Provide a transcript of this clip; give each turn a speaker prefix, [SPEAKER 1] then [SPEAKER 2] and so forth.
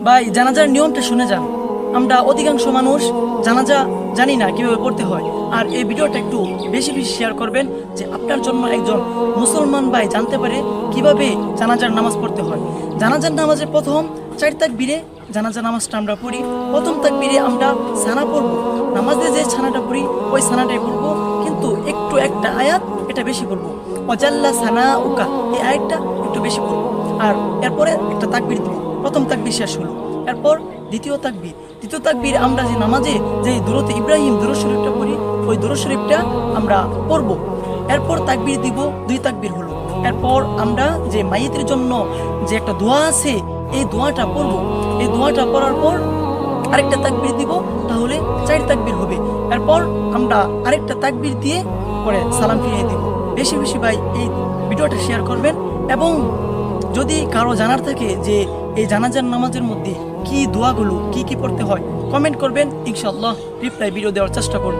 [SPEAKER 1] ভাই জানাজার নিয়মটা শুনে যান। আমরা অধিকাংশ মানুষ জানাজা জানি না কিভাবে পড়তে হয়। আর এই ভিডিওটা একটু বেশি বেশি শেয়ার করবেন, যে আপনার জন্য একজন মুসলমান ভাই জানতে পারে কিভাবে জানাজার নামাজ পড়তে হয়। জানাজার নামাজের প্রথম 4 তাকবীরে জানাজার নামাজটা আমরা পড়ি। প্রথম তাকবীরে আমরা সানা পড়বো, নামাজে যে ছানাটা পড়ি ওই সানাটাই পড়বো, কিন্তু একটু একটা আয়াত এটা বেশি পড়বো, অজাল্লা সানা উকা, এই আয়াতটা একটু বেশি পড়বো। আর এরপরে একটা তাকবীর দিব, প্রথম তাকবীর শেষ হলো। এরপর দ্বিতীয় তাকবীর আমরা যে নামাজে যে দুরূদ ইব্রাহিম দুরূদ শরীফটা পড়ি, ওই দুরূদ শরীফটা আমরা পড়ব। এরপর তাকবীর দিব, 2 তাকবীর হলো। এরপর আমরা যে মাইয়িতের জন্য যে একটা দোয়া আছে এই দোয়াটা পড়ব। এই দোয়াটা পড়ার পর আরেকটা তাকবীর দিব, তাহলে 4 তাকবীর হবে। এরপর আমরা আরেকটা তাকবীর দিয়ে পরে সালাম ফিরিয়ে দিব। বেশি বেশি ভাই এই ভিডিওটা শেয়ার করবেন। এবং যদি কারো জানার থাকে যে এই জানাজার নামাজের মধ্যে কি দোয়াগুলো কি কি পড়তে হয়, কমেন্ট করবেন, ইনশাআল্লাহ রিপ্লাই ভিডিও দেওয়ার চেষ্টা করব।